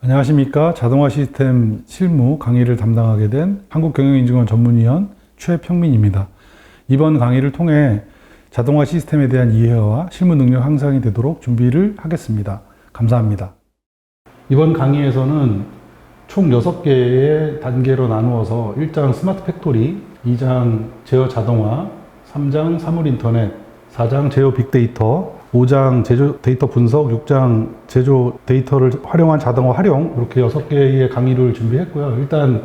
안녕하십니까. 자동화 시스템 실무 강의를 담당하게 된 한국경영인증원 전문위원 최평민입니다. 이번 강의를 통해 자동화 시스템에 대한 이해와 실무 능력 향상이 되도록 준비를 하겠습니다. 감사합니다. 이번 강의에서는 총 6개의 단계로 나누어서 1장 스마트 팩토리, 2장 제어 자동화, 3장 사물 인터넷, 4장 제어 빅데이터, 5장 제조 데이터 분석, 6장 제조 데이터를 활용한 자동화 활용, 이렇게 6개의 강의를 준비했고요. 일단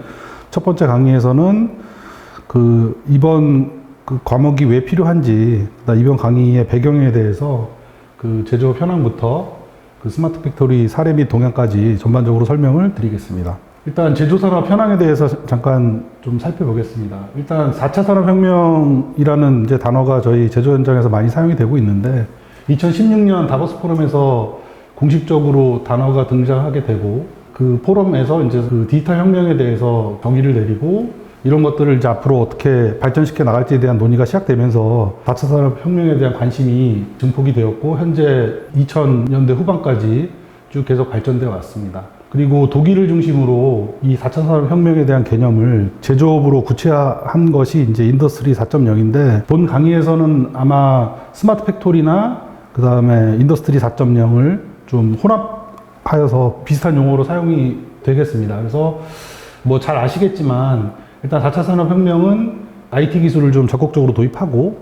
첫 번째 강의에서는 이번 과목이 왜 필요한지, 이번 강의의 배경에 대해서 제조 현황부터 스마트 팩토리 사례 및 동향까지 전반적으로 설명을 드리겠습니다. 일단 제조산업 현황에 대해서 잠깐 좀 살펴보겠습니다. 일단 4차 산업혁명이라는 이제 단어가 저희 제조 현장에서 많이 사용이 되고 있는데, 2016년 다보스 포럼에서 공식적으로 단어가 등장하게 되고, 그 포럼에서 이제 디지털 혁명에 대해서 정의를 내리고, 이런 것들을 이제 앞으로 어떻게 발전시켜 나갈지에 대한 논의가 시작되면서 4차 산업혁명에 대한 관심이 증폭이 되었고, 현재 2000년대 후반까지 쭉 계속 발전되어 왔습니다. 그리고 독일을 중심으로 이 4차 산업혁명에 대한 개념을 제조업으로 구체화한 것이 이제 인더스트리 4.0인데, 본 강의에서는 아마 스마트 팩토리나 그 다음에 인더스트리 4.0을 좀 혼합하여서 비슷한 용어로 사용이 되겠습니다. 그래서 뭐 잘 아시겠지만, 일단 4차 산업혁명은 IT 기술을 좀 적극적으로 도입하고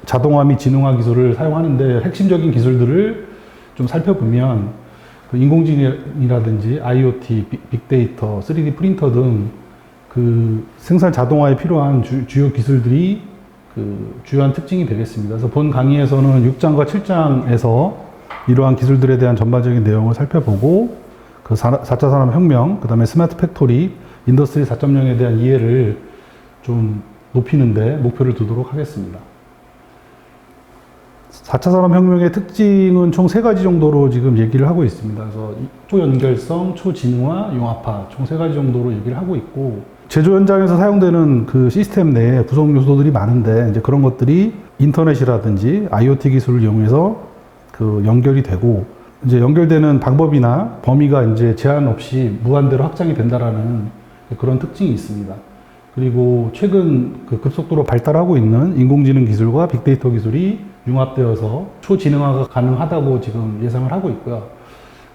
자동화 및 지능화 기술을 사용하는데, 핵심적인 기술들을 좀 살펴보면 인공지능이라든지 IoT, 빅데이터, 3D 프린터 등 생산 자동화에 필요한 주요 기술들이 주요한 특징이 되겠습니다. 그래서 본 강의에서는 6장과 7장에서 이러한 기술들에 대한 전반적인 내용을 살펴보고, 4차 산업혁명, 그 다음에 스마트 팩토리, 인더스트리 4.0에 대한 이해를 좀 높이는데 목표를 두도록 하겠습니다. 4차 산업혁명의 특징은 총 3가지 정도로 지금 얘기를 하고 있습니다. 그래서 초연결성, 초지능화, 융합화, 총 3가지 정도로 얘기를 하고 있고, 제조 현장에서 사용되는 시스템 내에 구성 요소들이 많은데, 이제 그런 것들이 인터넷이라든지 IoT 기술을 이용해서 연결이 되고, 이제 연결되는 방법이나 범위가 이제 제한 없이 무한대로 확장이 된다라는 그런 특징이 있습니다. 그리고 최근 급속도로 발달하고 있는 인공지능 기술과 빅데이터 기술이 융합되어서 초지능화가 가능하다고 지금 예상을 하고 있고요.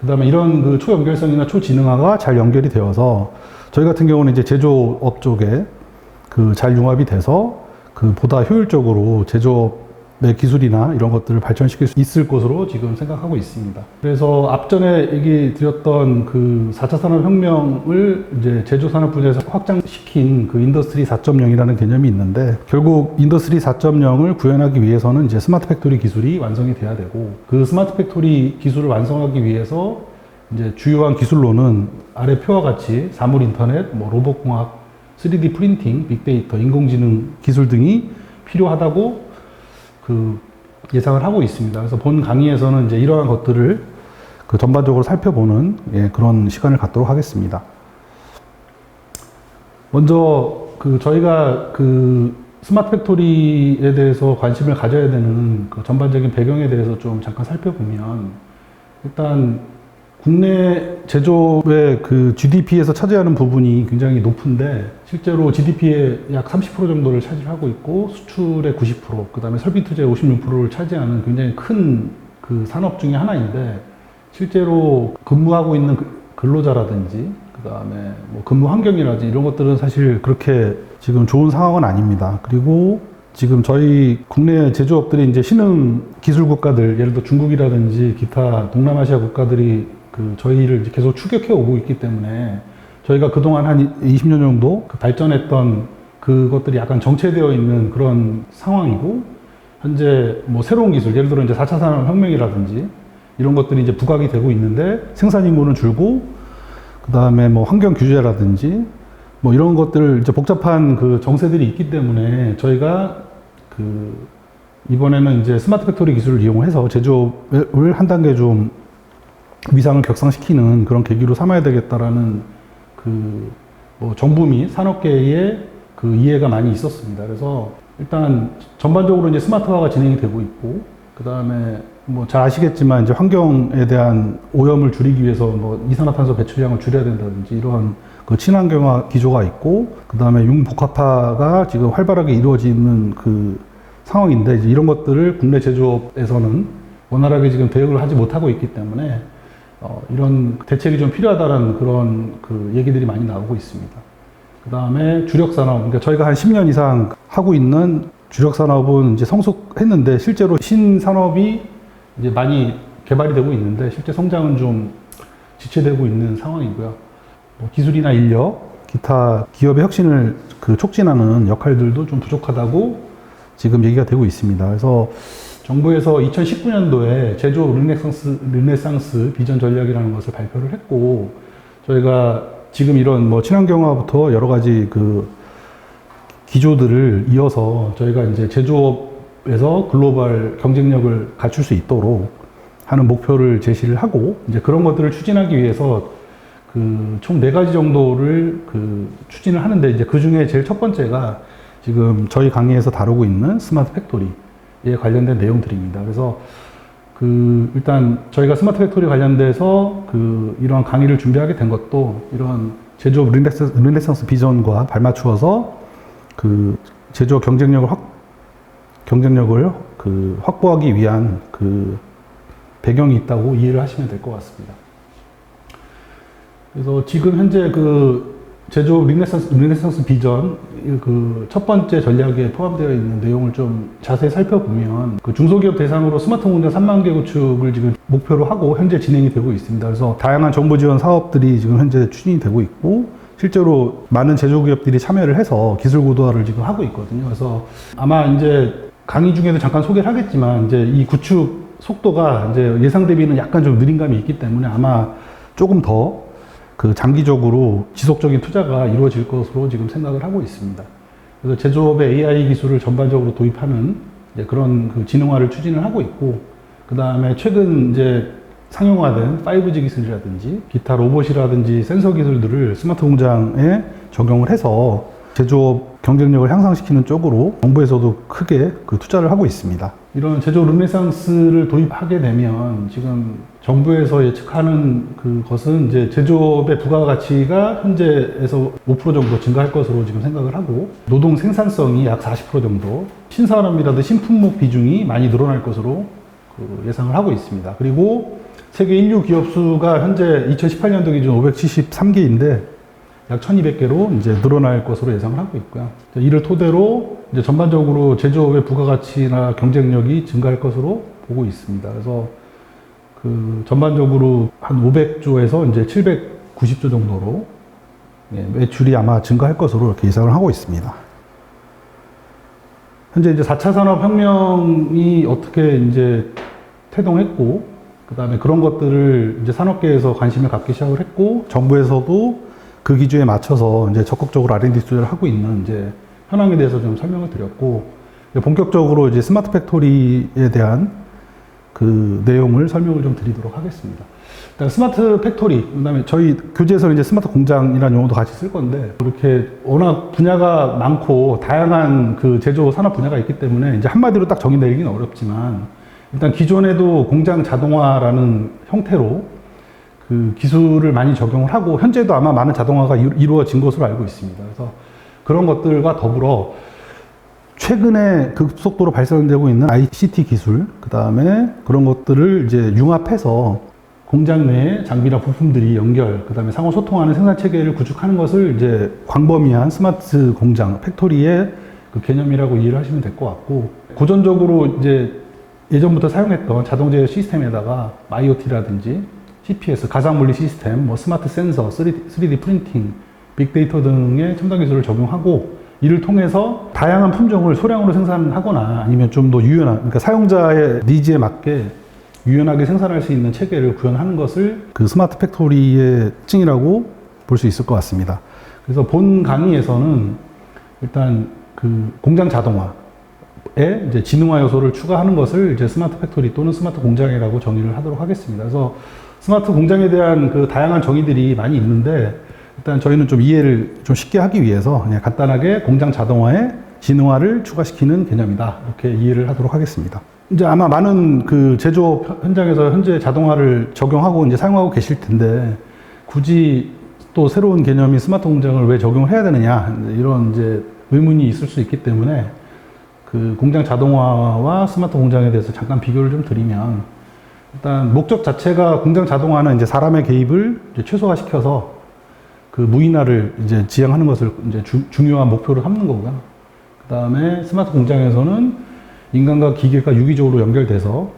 그 다음에 이런 초연결성이나 초지능화가 잘 연결이 되어서 저희 같은 경우는 이제 제조업 쪽에 잘 융합이 돼서 보다 효율적으로 제조업의 기술이나 이런 것들을 발전시킬 수 있을 것으로 지금 생각하고 있습니다. 그래서 앞전에 얘기 드렸던 4차 산업혁명을 이제 제조산업 분야에서 확장시킨 인더스트리 4.0이라는 개념이 있는데, 결국 인더스트리 4.0을 구현하기 위해서는 이제 스마트 팩토리 기술이 완성이 돼야 되고, 그 스마트 팩토리 기술을 완성하기 위해서 이제 주요한 기술로는 아래 표와 같이 사물 인터넷, 로봇공학, 3D 프린팅, 빅데이터, 인공지능 기술 등이 필요하다고 예상을 하고 있습니다. 그래서 본 강의에서는 이제 이러한 것들을 전반적으로 살펴보는 그런 시간을 갖도록 하겠습니다. 먼저 저희가 스마트 팩토리에 대해서 관심을 가져야 되는 전반적인 배경에 대해서 좀 잠깐 살펴보면, 일단 국내 제조업의 GDP에서 차지하는 부분이 굉장히 높은데, 실제로 GDP의 약 30% 정도를 차지하고 있고, 수출의 90%, 그 다음에 설비 투자의 56%를 차지하는 굉장히 큰 산업 중에 하나인데, 실제로 근무하고 있는 근로자라든지, 그 다음에 근무 환경이라든지 이런 것들은 사실 그렇게 지금 좋은 상황은 아닙니다. 그리고 지금 저희 국내 제조업들이 이제 신흥 기술 국가들, 예를 들어 중국이라든지 기타 동남아시아 국가들이 저희를 이제 계속 추격해 오고 있기 때문에, 저희가 그동안 한 20년 정도 발전했던 그것들이 약간 정체되어 있는 그런 상황이고, 현재 새로운 기술, 예를 들어 이제 4차 산업혁명이라든지 이런 것들이 이제 부각이 되고 있는데, 생산 인구는 줄고, 그 다음에 환경 규제라든지 이런 것들 이제 복잡한 정세들이 있기 때문에, 저희가 이번에는 이제 스마트 팩토리 기술을 이용해서 제조업을 한 단계 좀 위상을 격상시키는 그런 계기로 삼아야 되겠다라는 정부 및 산업계의 이해가 많이 있었습니다. 그래서 일단 전반적으로 이제 스마트화가 진행이 되고 있고, 그 다음에 뭐 잘 아시겠지만 이제 환경에 대한 오염을 줄이기 위해서 뭐 이산화탄소 배출량을 줄여야 된다든지 이런 그 친환경화 기조가 있고, 그 다음에 융복합화가 지금 활발하게 이루어지는 그 상황인데, 이제 이런 것들을 국내 제조업에서는 원활하게 지금 대응을 하지 못하고 있기 때문에 이런 대책이 좀 필요하다는 그런 그 얘기들이 많이 나오고 있습니다. 그 다음에 주력산업, 그러니까 저희가 한 10년 이상 하고 있는 주력산업은 이제 성숙했는데, 실제로 신산업이 이제 많이 개발이 되고 있는데, 실제 성장은 좀 지체되고 있는 상황이고요. 뭐 기술이나 인력, 기타 기업의 혁신을 그 촉진하는 역할들도 좀 부족하다고 지금 얘기가 되고 있습니다. 그래서 정부에서 2019년도에 제조업 르네상스 비전 전략이라는 것을 발표를 했고, 저희가 지금 이런 뭐 친환경화부터 여러 가지 그 기조들을 이어서 저희가 이제 제조업에서 글로벌 경쟁력을 갖출 수 있도록 하는 목표를 제시를 하고, 이제 그런 것들을 추진하기 위해서 그 총 4가지 정도를 그 추진을 하는데, 이제 그 중에 제일 첫 번째가 지금 저희 강의에서 다루고 있는 스마트 팩토리에 관련된 내용들입니다. 그래서 그 일단 저희가 스마트 팩토리 관련돼서 그 이러한 강의를 준비하게 된 것도 이런 제조업 르네상스 비전과 발맞추어서 그 제조업 경쟁력을 그 확보하기 위한 그 배경이 있다고 이해를 하시면 될 것 같습니다. 그래서 지금 현재 그 제조업 르네상스 비전 그 첫 번째 전략에 포함되어 있는 내용을 좀 자세히 살펴보면, 그 중소기업 대상으로 스마트 공장 3만 개 구축을 지금 목표로 하고 현재 진행이 되고 있습니다. 그래서 다양한 정부 지원 사업들이 지금 현재 추진이 되고 있고, 실제로 많은 제조기업들이 참여를 해서 기술 고도화를 지금 하고 있거든요. 그래서 아마 이제 강의 중에도 잠깐 소개를 하겠지만, 이제 이 구축 속도가 이제 예상 대비는 약간 좀 느린 감이 있기 때문에 아마 조금 더 그 장기적으로 지속적인 투자가 이루어질 것으로 지금 생각을 하고 있습니다. 그래서 제조업의 AI 기술을 전반적으로 도입하는 이제 그런 그 진흥화를 추진을 하고 있고, 그 다음에 최근 이제 상용화된 5G 기술이라든지 기타 로봇이라든지 센서 기술들을 스마트 공장에 적용을 해서 제조업 경쟁력을 향상시키는 쪽으로 정부에서도 크게 그 투자를 하고 있습니다. 이런 제조업 르네상스를 도입하게 되면 지금 정부에서 예측하는 그것은 이제 제조업의 부가가치가 현재에서 5% 정도 증가할 것으로 지금 생각을 하고, 노동 생산성이 약 40% 정도, 신산업이라든지 신품목 비중이 많이 늘어날 것으로 그 예상을 하고 있습니다. 그리고 세계 인류 기업 수가 현재 2018년도 기준 573개인데 약 1200개로 이제 늘어날 것으로 예상을 하고 있고요. 이를 토대로 이제 전반적으로 제조업의 부가가치나 경쟁력이 증가할 것으로 보고 있습니다. 그래서 그 전반적으로 한 500조에서 이제 790조 정도로 매출이 아마 증가할 것으로 이렇게 예상을 하고 있습니다. 현재 이제 4차 산업혁명이 어떻게 이제 태동했고, 그 다음에 그런 것들을 이제 산업계에서 관심을 갖기 시작을 했고, 정부에서도 그 기조에 맞춰서 이제 적극적으로 R&D 투자를 하고 있는 이제 현황에 대해서 좀 설명을 드렸고, 본격적으로 이제 스마트 팩토리에 대한 그 내용을 설명을 좀 드리도록 하겠습니다. 일단 스마트 팩토리, 그다음에 저희 교재에서는 이제 스마트 공장이라는 용어도 같이 쓸 건데, 이렇게 워낙 분야가 많고 다양한 그 제조 산업 분야가 있기 때문에 이제 한마디로 딱 정의 내리기는 어렵지만, 일단 기존에도 공장 자동화라는 형태로 그 기술을 많이 적용을 하고, 현재도 아마 많은 자동화가 이루어진 것으로 알고 있습니다. 그래서 그런 것들과 더불어 최근에 급속도로 발전되고 있는 ICT 기술, 그 다음에 그런 것들을 이제 융합해서 공장 내에 장비나 부품들이 연결, 그 다음에 상호 소통하는 생산 체계를 구축하는 것을 이제 광범위한 스마트 공장, 팩토리의 그 개념이라고 이해를 하시면 될 것 같고, 고전적으로 이제 예전부터 사용했던 자동 제어 시스템에다가 IoT라든지 CPS, 가상물리 시스템, 뭐 스마트 센서, 3D 프린팅, 빅데이터 등의 첨단 기술을 적용하고, 이를 통해서 다양한 품종을 소량으로 생산하거나 아니면 좀 더 유연한, 그러니까 사용자의 니즈에 맞게 유연하게 생산할 수 있는 체계를 구현하는 것을 그 스마트 팩토리의 특징이라고 볼 수 있을 것 같습니다. 그래서 본 강의에서는 일단 그 공장 자동화에 이제 지능화 요소를 추가하는 것을 이제 스마트 팩토리 또는 스마트 공장이라고 정의를 하도록 하겠습니다. 그래서 스마트 공장에 대한 그 다양한 정의들이 많이 있는데, 일단 저희는 좀 이해를 좀 쉽게 하기 위해서 그냥 간단하게 공장 자동화에 지능화를 추가시키는 개념이다, 이렇게 이해를 하도록 하겠습니다. 이제 아마 많은 그 제조업 현장에서 현재 자동화를 적용하고 이제 사용하고 계실 텐데 굳이 또 새로운 개념인 스마트 공장을 왜 적용을 해야 되느냐 이런 이제 의문이 있을 수 있기 때문에 그 공장 자동화와 스마트 공장에 대해서 잠깐 비교를 좀 드리면 일단 목적 자체가 공장 자동화는 이제 사람의 개입을 이제 최소화시켜서 그 무인화를 이제 지향하는 것을 이제 중요한 목표로 삼는 거고요. 그 다음에 스마트 공장에서는 인간과 기계가 유기적으로 연결돼서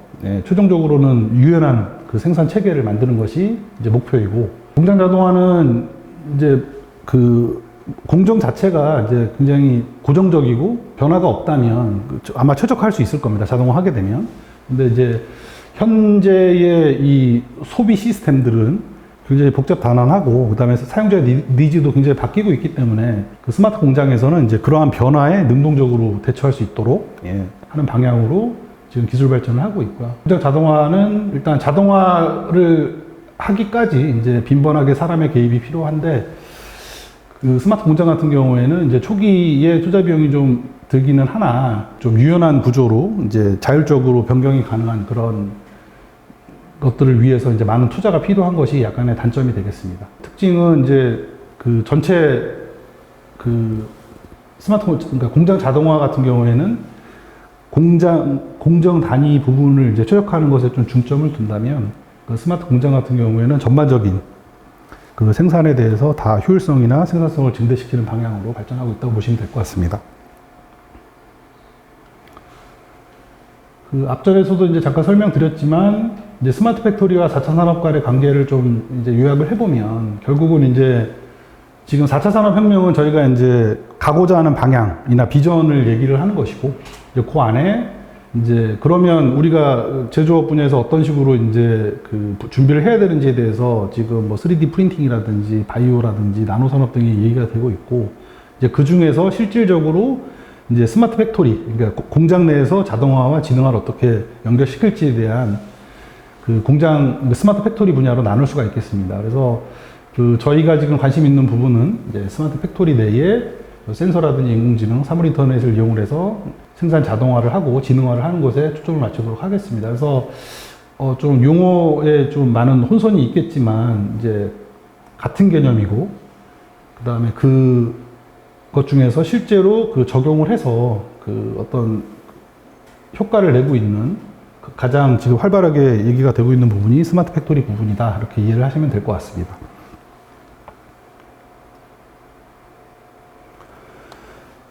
최종적으로는 유연한 그 생산 체계를 만드는 것이 이제 목표이고, 공장 자동화는 이제 그 공정 자체가 이제 굉장히 고정적이고 변화가 없다면 아마 최적화할 수 있을 겁니다. 자동화하게 되면. 근데 이제 현재의 이 소비 시스템들은 굉장히 복잡 다양하고 그다음에 사용자의 니즈도 굉장히 바뀌고 있기 때문에 그 스마트 공장에서는 이제 그러한 변화에 능동적으로 대처할 수 있도록 하는 방향으로 지금 기술 발전을 하고 있고요. 공장 자동화는 일단 자동화를 하기까지 이제 빈번하게 사람의 개입이 필요한데, 그 스마트 공장 같은 경우에는 이제 초기에 투자 비용이 좀 들기는 하나 좀 유연한 구조로 이제 자율적으로 변경이 가능한 그런 것들을 위해서 이제 많은 투자가 필요한 것이 약간의 단점이 되겠습니다. 특징은 이제 그 전체 그 그러니까 공장 자동화 같은 경우에는 공정 단위 부분을 이제 최적화하는 것에 좀 중점을 둔다면, 그 스마트 공장 같은 경우에는 전반적인 그 생산에 대해서 다 효율성이나 생산성을 증대시키는 방향으로 발전하고 있다고 보시면 될 것 같습니다. 그 앞전에서도 이제 잠깐 설명드렸지만, 이제 스마트 팩토리와 4차 산업 간의 관계를 좀 이제 요약을 해보면, 결국은 이제 지금 4차 산업혁명은 저희가 이제 가고자 하는 방향이나 비전을 얘기를 하는 것이고, 이제 그 안에 이제 그러면 우리가 제조업 분야에서 어떤 식으로 이제 그 준비를 해야 되는지에 대해서 지금 뭐 3D 프린팅이라든지 바이오라든지 나노 산업 등이 얘기가 되고 있고, 이제 그 중에서 실질적으로 이제 스마트 팩토리, 그러니까 공장 내에서 자동화와 지능화를 어떻게 연결시킬지에 대한 그 공장 스마트 팩토리 분야로 나눌 수가 있겠습니다. 그래서 그 저희가 지금 관심 있는 부분은 이제 스마트 팩토리 내에 센서라든지 인공지능, 사물 인터넷을 이용을 해서 생산 자동화를 하고 지능화를 하는 것에 초점을 맞추도록 하겠습니다. 그래서 좀 용어에 좀 많은 혼선이 있겠지만 이제 같은 개념이고, 그 다음에 그것 중에서 실제로 그 적용을 해서 그 어떤 효과를 내고 있는 가장 지금 활발하게 얘기가 되고 있는 부분이 스마트 팩토리 부분이다, 이렇게 이해를 하시면 될 것 같습니다.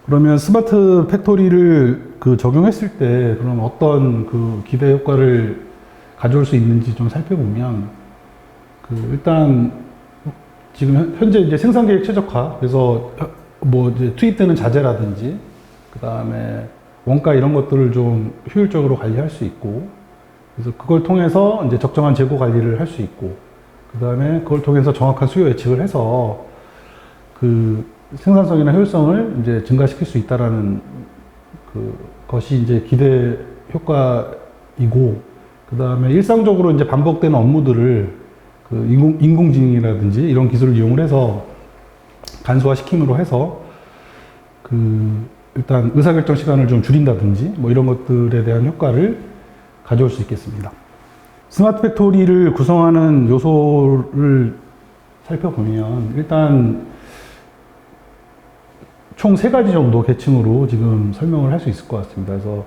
그러면 스마트 팩토리를 그 적용했을 때 그럼 어떤 그 기대 효과를 가져올 수 있는지 좀 살펴보면, 그 일단 지금 현재 이제 생산 계획 최적화, 그래서 뭐 이제 투입되는 자재라든지 그 다음에 원가 이런 것들을 좀 효율적으로 관리할 수 있고, 그래서 그걸 통해서 이제 적정한 재고 관리를 할 수 있고, 그 다음에 그걸 통해서 정확한 수요 예측을 해서 그 생산성이나 효율성을 이제 증가시킬 수 있다라는 그 것이 이제 기대 효과이고, 그 다음에 일상적으로 이제 반복되는 업무들을 그 인공지능이라든지 이런 기술을 이용을 해서 간소화시킴으로 해서 그 일단 의사결정 시간을 좀 줄인다든지 뭐 이런 것들에 대한 효과를 가져올 수 있겠습니다. 스마트 팩토리를 구성하는 요소를 살펴보면 일단 총 3가지 정도 계층으로 지금 설명을 할 수 있을 것 같습니다. 그래서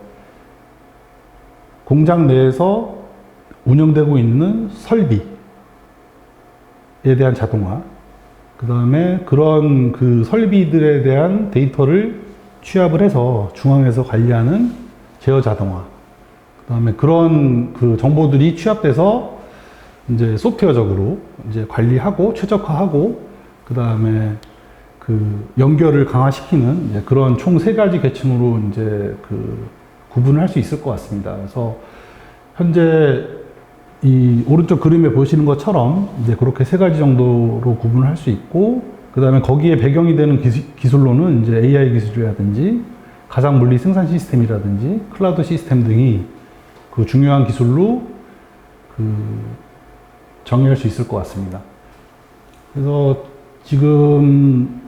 공장 내에서 운영되고 있는 설비에 대한 자동화, 그 다음에 그런 그 설비들에 대한 데이터를 취합을 해서 중앙에서 관리하는 제어 자동화, 그 다음에 그런 그 정보들이 취합돼서 이제 소프트웨어적으로 이제 관리하고 최적화하고, 그 다음에 그 연결을 강화시키는 이제 그런 총 3가지 계층으로 이제 그 구분을 할 수 있을 것 같습니다. 그래서 현재 이 오른쪽 그림에 보시는 것처럼 이제 그렇게 3가지 정도로 구분을 할 수 있고, 그 다음에 거기에 배경이 되는 기술로는 이제 AI 기술이라든지 가상 물리 생산 시스템이라든지 클라우드 시스템 등이 그 중요한 기술로 그 정의할 수 있을 것 같습니다. 그래서 지금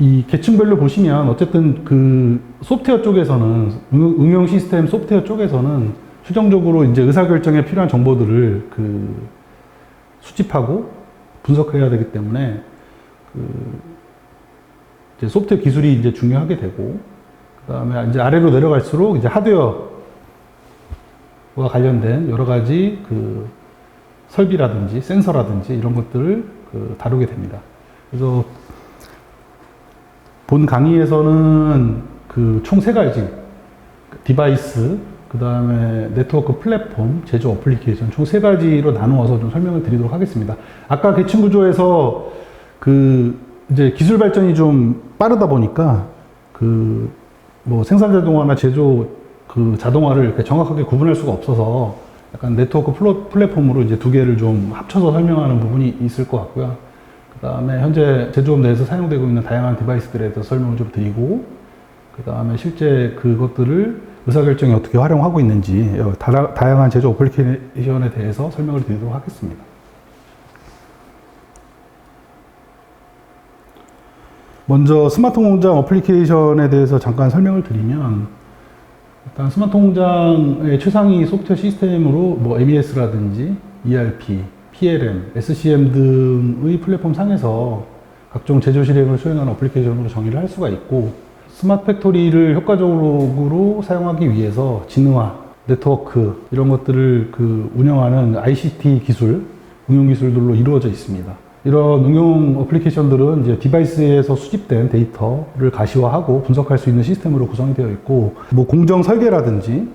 이 계층별로 보시면 어쨌든 그 소프트웨어 쪽에서는 응용 시스템 소프트웨어 쪽에서는 최종적으로 이제 의사결정에 필요한 정보들을 그 수집하고 분석해야 되기 때문에 그 이제 소프트웨어 기술이 이제 중요하게 되고, 그 다음에 이제 아래로 내려갈수록 이제 하드웨어와 관련된 여러 가지 그 설비라든지 센서라든지 이런 것들을 그 다루게 됩니다. 그래서 본 강의에서는 그 총 세 가지 디바이스, 그 다음에 네트워크 플랫폼, 제조 어플리케이션 총 세 가지로 나누어서 좀 설명을 드리도록 하겠습니다. 아까 계층 구조에서 그 이제 기술 발전이 좀 빠르다 보니까 그 뭐 생산 자동화나 제조 그 자동화를 이렇게 정확하게 구분할 수가 없어서 약간 네트워크 플랫폼으로 이제 두 개를 좀 합쳐서 설명하는 부분이 있을 것 같고요. 그 다음에 현재 제조업 내에서 사용되고 있는 다양한 디바이스들에 대해서 설명을 좀 드리고, 그 다음에 실제 그것들을 의사결정에 어떻게 활용하고 있는지 다양한 제조 어플리케이션에 대해서 설명을 드리도록 하겠습니다. 먼저 스마트 공장 어플리케이션에 대해서 잠깐 설명을 드리면, 일단 스마트 공장의 최상위 소프트웨어 시스템으로 뭐 MES라든지 ERP, PLM, SCM 등의 플랫폼 상에서 각종 제조 실행을 수행하는 어플리케이션으로 정의를 할 수가 있고, 스마트 팩토리를 효과적으로 사용하기 위해서 진화, 네트워크 이런 것들을 그 운영하는 ICT 기술, 응용 기술들로 이루어져 있습니다. 이런 응용 어플리케이션들은 이제 디바이스에서 수집된 데이터를 가시화하고 분석할 수 있는 시스템으로 구성이 되어 있고, 뭐 공정 설계라든지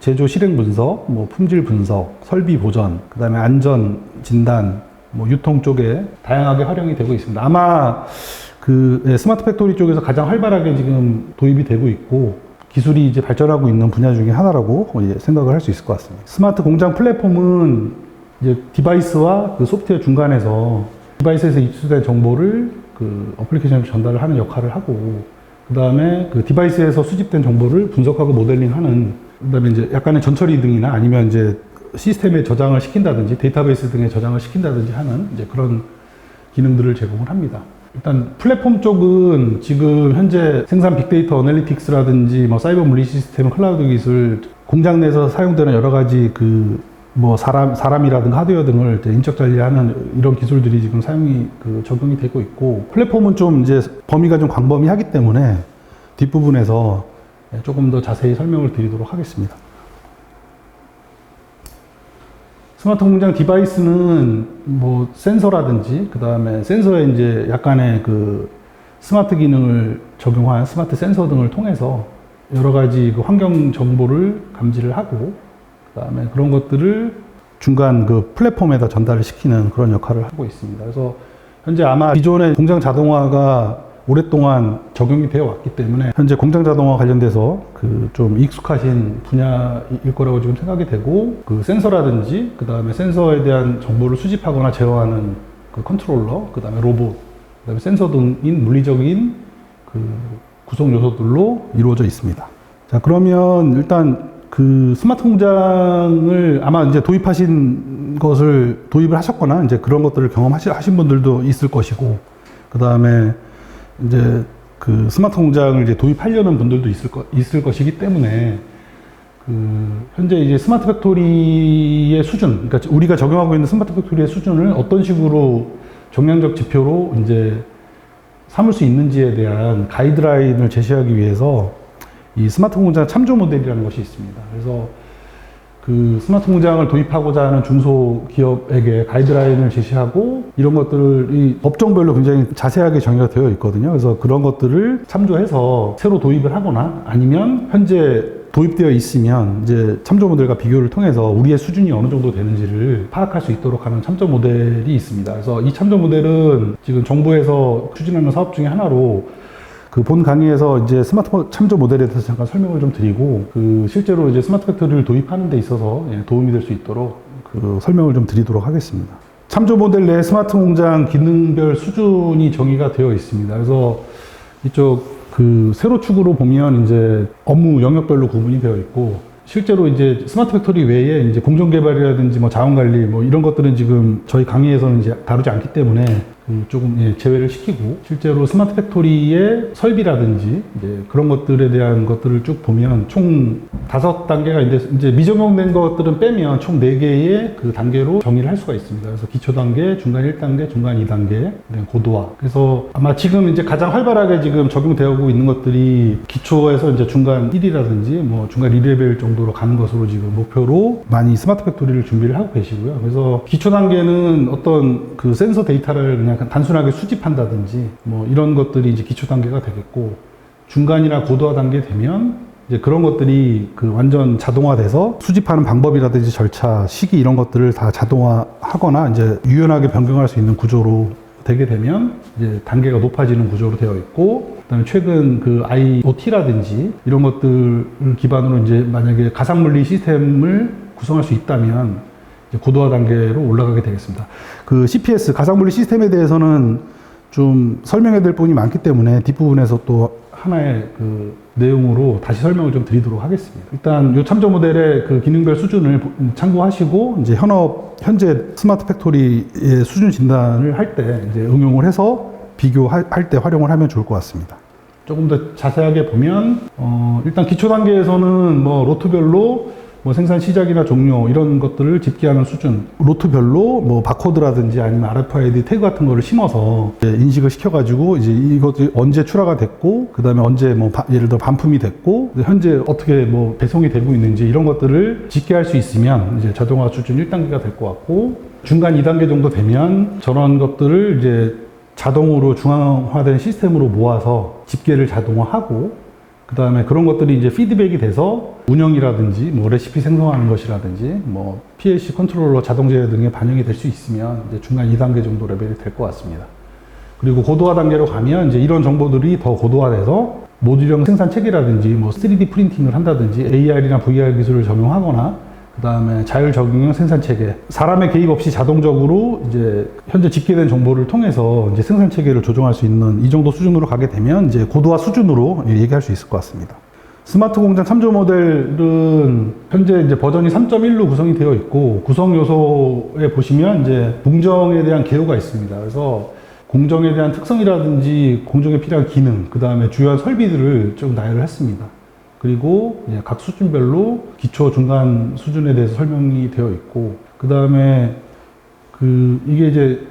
제조 실행 분석, 뭐 품질 분석, 설비 보전, 그 다음에 안전 진단, 뭐 유통 쪽에 다양하게 활용이 되고 있습니다. 아마 그 스마트 팩토리 쪽에서 가장 활발하게 지금 도입이 되고 있고 기술이 이제 발전하고 있는 분야 중에 하나라고 생각을 할 수 있을 것 같습니다. 스마트 공장 플랫폼은 이제 디바이스와 그 소프트웨어 중간에서 디바이스에서 입수된 정보를 그 어플리케이션에 전달을 하는 역할을 하고, 그 다음에 그 디바이스에서 수집된 정보를 분석하고 모델링하는, 그 다음에 이제 약간의 전처리 등이나 아니면 이제 시스템에 저장을 시킨다든지 데이터베이스 등에 저장을 시킨다든지 하는 이제 그런 기능들을 제공을 합니다. 일단 플랫폼 쪽은 지금 현재 생산 빅데이터 어널리틱스라든지 뭐 사이버 물리 시스템, 클라우드 기술, 공장 내에서 사용되는 여러 가지 그 뭐 사람이라든가 하드웨어 등을 이제 인적 관리하는 이런 기술들이 지금 사용이 적용이 되고 있고, 플랫폼은 좀 이제 범위가 좀 광범위하기 때문에 뒷부분에서 조금 더 자세히 설명을 드리도록 하겠습니다. 스마트 공장 디바이스는 뭐 센서라든지, 그 다음에 센서에 이제 약간의 그 스마트 기능을 적용한 스마트 센서 등을 통해서 여러 가지 그 환경 정보를 감지를 하고, 그 다음에 그런 것들을 중간 그 플랫폼에다 전달을 시키는 그런 역할을 하고 있습니다. 그래서 현재 아마 기존의 공장 자동화가 오랫동안 적용이 되어 왔기 때문에 현재 공장 자동화 관련돼서 그 좀 익숙하신 분야일 거라고 지금 생각이 되고, 그 센서라든지 그 다음에 센서에 대한 정보를 수집하거나 제어하는 그 컨트롤러, 그 다음에 로봇, 그 다음에 센서 등인 물리적인 그 구성 요소들로 이루어져 있습니다. 자, 그러면 일단 그 스마트 공장을 아마 이제 도입하신 것을 도입을 하셨거나 이제 그런 것들을 경험하신 분들도 있을 것이고, 그 다음에 이제 그 스마트 공장을 이제 도입하려는 분들도 있을 것이기 때문에 그 현재 이제 스마트 팩토리의 수준, 그러니까 우리가 적용하고 있는 스마트 팩토리의 수준을 어떤 식으로 정량적 지표로 이제 삼을 수 있는지에 대한 가이드라인을 제시하기 위해서 이 스마트 공장 참조 모델이라는 것이 있습니다. 그래서 그 스마트 공장을 도입하고자 하는 중소기업에게 가이드라인을 제시하고, 이런 것들이 법정별로 굉장히 자세하게 정의가 되어 있거든요. 그래서 그런 것들을 참조해서 새로 도입을 하거나 아니면 현재 도입되어 있으면 이제 참조 모델과 비교를 통해서 우리의 수준이 어느 정도 되는지를 파악할 수 있도록 하는 참조 모델이 있습니다. 그래서 이 참조 모델은 지금 정부에서 추진하는 사업 중에 하나로, 그 본 강의에서 이제 스마트 참조 모델에 대해서 잠깐 설명을 좀 드리고, 그 실제로 이제 스마트 팩토리를 도입하는 데 있어서 도움이 될 수 있도록 그 설명을 좀 드리도록 하겠습니다. 참조 모델 내 스마트 공장 기능별 수준이 정의가 되어 있습니다. 그래서 이쪽 그 세로축으로 보면 이제 업무 영역별로 구분이 되어 있고, 실제로 이제 스마트 팩토리 외에 이제 공정 개발이라든지 뭐 자원 관리 뭐 이런 것들은 지금 저희 강의에서는 이제 다루지 않기 때문에 조금 제외를 시키고, 실제로 스마트 팩토리의 설비라든지 이제 그런 것들에 대한 것들을 쭉 보면 총 5단계가 있는데, 이제 미적용된 것들은 빼면 총 4개의 그 단계로 정의를 할 수가 있습니다. 그래서 기초 단계, 중간 1단계, 중간 2단계, 고도화. 그래서 아마 지금 이제 가장 활발하게 지금 적용되고 있는 것들이 기초에서 이제 중간 1이라든지 뭐 중간 2레벨 정도로 가는 것으로 지금 목표로 많이 스마트 팩토리를 준비를 하고 계시고요. 그래서 기초 단계는 어떤 그 센서 데이터를 그냥 단순하게 수집한다든지 뭐 이런 것들이 이제 기초 단계가 되겠고, 중간이나 고도화 단계 되면 이제 그런 것들이 그 완전 자동화돼서 수집하는 방법이라든지 절차, 시기 이런 것들을 다 자동화하거나 이제 유연하게 변경할 수 있는 구조로 되게 되면 이제 단계가 높아지는 구조로 되어 있고, 그다음에 최근 그 IoT라든지 이런 것들을 기반으로 이제 만약에 가상물리 시스템을 구성할 수 있다면 고도화 단계로 올라가게 되겠습니다. 그 CPS, 가상물리 시스템에 대해서는 좀 설명해야 될 부분이 많기 때문에 뒷부분에서 또 하나의 그 내용으로 다시 설명을 좀 드리도록 하겠습니다. 일단 이 참조 모델의 그 기능별 수준을 참고하시고, 이제 현재 스마트 팩토리의 수준 진단을 할 때 이제 응용을 해서 비교할 때 활용을 하면 좋을 것 같습니다. 조금 더 자세하게 보면, 일단 기초 단계에서는 뭐 로트별로 뭐 생산 시작이나 종료 이런 것들을 집계하는 수준, 로트별로 뭐 바코드라든지 아니면 RFID 태그 같은 거를 심어서 인식을 시켜가지고 이제 이것이 언제 출하가 됐고, 그 다음에 언제 뭐 예를 들어 반품이 됐고, 현재 어떻게 뭐 배송이 되고 있는지 이런 것들을 집계할 수 있으면 이제 자동화 수준 1단계가 될 것 같고, 중간 2단계 정도 되면 저런 것들을 이제 자동으로 중앙화된 시스템으로 모아서 집계를 자동화하고, 그 다음에 그런 것들이 이제 피드백이 돼서 운영이라든지 뭐 레시피 생성하는 것이라든지 뭐 PLC 컨트롤러 자동 제어 등에 반영이 될 수 있으면 이제 중간 2단계 정도 레벨이 될 것 같습니다. 그리고 고도화 단계로 가면 이제 이런 정보들이 더 고도화돼서 모듈형 생산 체계라든지 뭐 3D 프린팅을 한다든지 AR이나 VR 기술을 적용하거나, 그 다음에 자율 적용형 생산 체계, 사람의 개입 없이 자동적으로 이제 현재 집계된 정보를 통해서 이제 생산 체계를 조정할 수 있는 이 정도 수준으로 가게 되면 이제 고도화 수준으로 얘기할 수 있을 것 같습니다. 스마트 공장 참조 모델은 현재 이제 버전이 3.1로 구성이 되어 있고, 구성 요소에 보시면 이제 공정에 대한 개요가 있습니다. 그래서 공정에 대한 특성이라든지 공정에 필요한 기능, 그 다음에 주요한 설비들을 좀 나열을 했습니다. 그리고 각 수준별로 기초, 중간 수준에 대해서 설명이 되어 있고, 그 다음에 이게 이제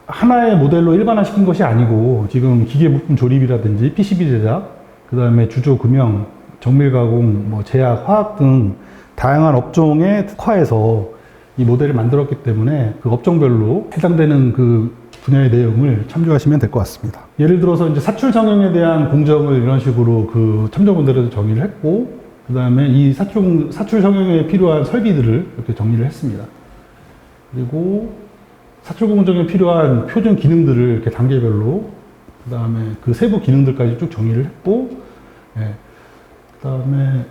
하나의 모델로 일반화시킨 것이 아니고, 지금 기계 부품 조립이라든지 PCB 제작, 그 다음에 주조 금형, 정밀 가공, 뭐 제약, 화학 등 다양한 업종에 특화해서 이 모델을 만들었기 때문에 그 업종별로 해당되는 그 분야의 내용을 참조하시면 될 것 같습니다. 예를 들어서 이제 사출 정형에 대한 공정을 이런 식으로 그 참조 모델에서 정의를 했고, 그 다음에 이 사출 정형에 필요한 설비들을 이렇게 정리를 했습니다. 그리고 사출 공정에 필요한 표준 기능들을 이렇게 단계별로, 그 다음에 그 세부 기능들까지 쭉 정의를 했고, 그 다음에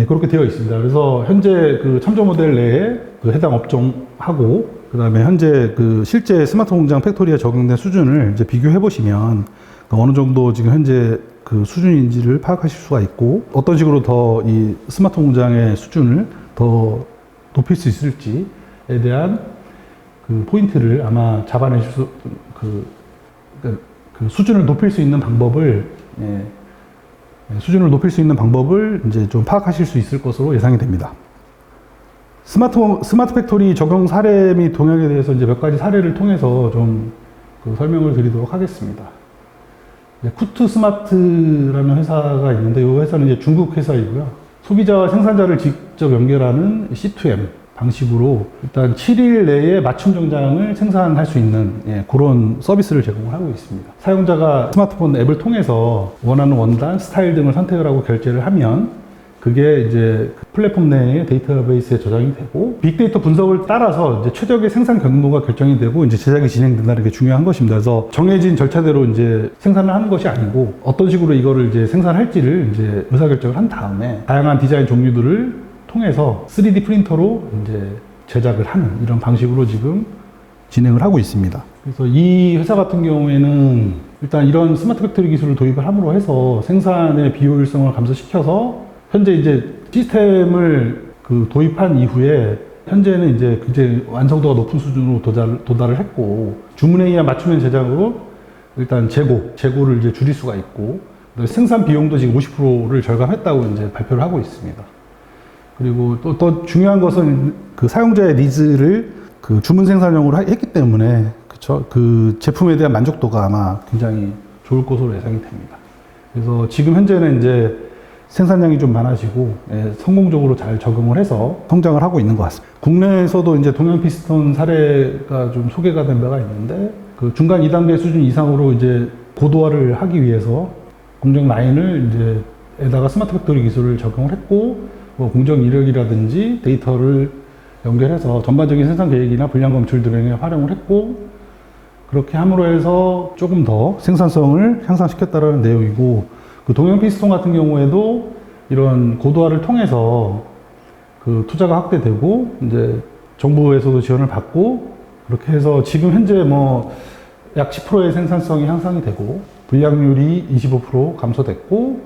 그렇게 되어 있습니다. 그래서 현재 그 참조 모델 내에 그 해당 업종하고, 그 다음에 현재 그 실제 스마트 공장 팩토리에 적용된 수준을 이제 비교해 보시면 어느 정도 지금 현재 그 수준인지를 파악하실 수가 있고, 어떤 식으로 더 이 스마트 공장의 수준을 더 높일 수 있을지에 대한 그 포인트를 아마 잡아내실 수, 그 수준을 높일 수 있는 방법을, 수준을 높일 수 있는 방법을 이제 좀 파악하실 수 있을 것으로 예상이 됩니다. 스마트 팩토리 적용 사례 및 동향에 대해서 이제 몇 가지 사례를 통해서 좀 그 설명을 드리도록 하겠습니다. 쿠트 스마트라는 회사가 있는데, 이 회사는 이제 중국 회사이고요. 소비자와 생산자를 직접 연결하는 C2M 방식으로 일단 7일 내에 맞춤 정장을 생산할 수 있는 그런 서비스를 제공을 하고 있습니다. 사용자가 스마트폰 앱을 통해서 원하는 원단, 스타일 등을 선택을 하고 결제를 하면 그게 이제 플랫폼 내의 데이터베이스에 저장이 되고, 빅데이터 분석을 따라서 이제 최적의 생산 경로가 결정이 되고 이제 제작이 진행된다는 게 중요한 것입니다. 그래서 정해진 절차대로 이제 생산을 하는 것이 아니고, 어떤 식으로 이거를 이제 생산할지를 이제 의사결정을 한 다음에 다양한 디자인 종류들을 통해서 3D 프린터로 이제 제작을 하는 이런 방식으로 지금 진행을 하고 있습니다. 그래서 이 회사 같은 경우에는 일단 이런 스마트 팩토리 기술을 도입을 함으로 해서 생산의 비효율성을 감소시켜서 현재 이제 시스템을 그 도입한 이후에 현재는 이제 굉장히 완성도가 높은 수준으로 도달을 했고, 주문에 의한 맞춤형 제작으로 일단 재고를 이제 줄일 수가 있고, 생산 비용도 지금 50%를 절감했다고 이제 발표를 하고 있습니다. 그리고 또 중요한 것은 그 사용자의 니즈를 그 주문 생산형으로 했기 때문에, 그쵸? 그 제품에 대한 만족도가 아마 굉장히 좋을 것으로 예상이 됩니다. 그래서 지금 현재는 이제 생산량이 좀 많아지고, 성공적으로 잘 적용을 해서 성장을 하고 있는 것 같습니다. 국내에서도 이제 동양 피스톤 사례가 좀 소개가 된 바가 있는데, 그 중간 2단계 수준 이상으로 이제 고도화를 하기 위해서 공정 라인을 이제 에다가 스마트 팩토리 기술을 적용을 했고, 뭐 공정 이력이라든지 데이터를 연결해서 전반적인 생산 계획이나 분량 검출 등에 활용을 했고, 그렇게 함으로 해서 조금 더 생산성을 향상시켰다라는 내용이고, 그 동양 피스톤 같은 경우에도 이런 고도화를 통해서 그 투자가 확대되고, 이제 정부에서도 지원을 받고, 그렇게 해서 지금 현재 뭐 약 10%의 생산성이 향상이 되고, 불량률이 25% 감소됐고,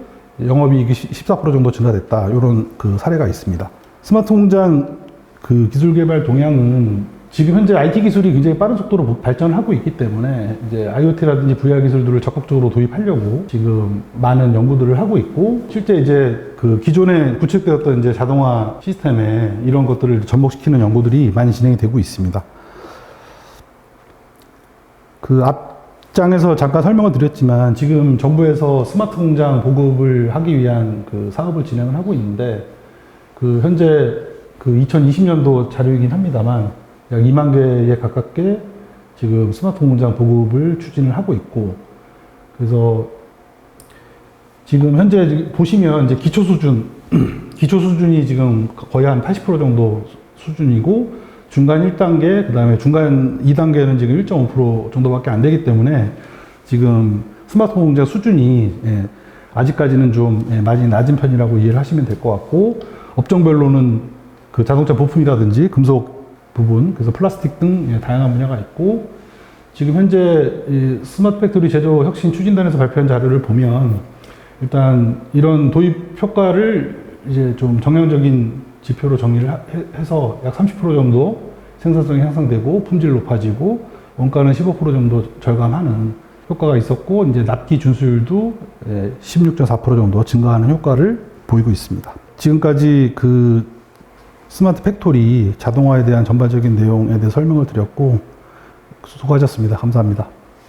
영업이익이 14% 정도 증가됐다. 이런 그 사례가 있습니다. 스마트 공장 그 기술 개발 동향은 지금 현재 IT 기술이 굉장히 빠른 속도로 발전을 하고 있기 때문에 이제 IoT라든지 VR 기술들을 적극적으로 도입하려고 지금 많은 연구들을 하고 있고, 실제 이제 그 기존에 구축되었던 이제 자동화 시스템에 이런 것들을 접목시키는 연구들이 많이 진행이 되고 있습니다. 그 앞장에서 잠깐 설명을 드렸지만 지금 정부에서 스마트 공장 보급을 하기 위한 그 사업을 진행을 하고 있는데, 그 현재 그 2020년도 자료이긴 합니다만 약 2만 개에 가깝게 지금 스마트 공장 보급을 추진을 하고 있고, 그래서 지금 현재 보시면 이제 기초 수준이 지금 거의 한 80% 정도 수준이고, 중간 1단계, 그 다음에 중간 2단계는 지금 1.5% 정도밖에 안 되기 때문에 지금 스마트 공장 수준이 아직까지는 좀 많이 낮은 편이라고 이해를 하시면 될 것 같고, 업종별로는 그 자동차 부품이라든지 금속 부분, 그래서 플라스틱 등 다양한 분야가 있고, 지금 현재 스마트 팩토리 제조 혁신 추진단에서 발표한 자료를 보면 일단 이런 도입 효과를 이제 좀 정량적인 지표로 정리를 해서 약 30% 정도 생산성이 향상되고 품질 높아지고 원가는 15% 정도 절감하는 효과가 있었고, 이제 납기 준수율도 16.4% 정도 증가하는 효과를 보이고 있습니다. 지금까지 그 스마트 팩토리 자동화에 대한 전반적인 내용에 대해 설명을 드렸고, 수고하셨습니다. 감사합니다.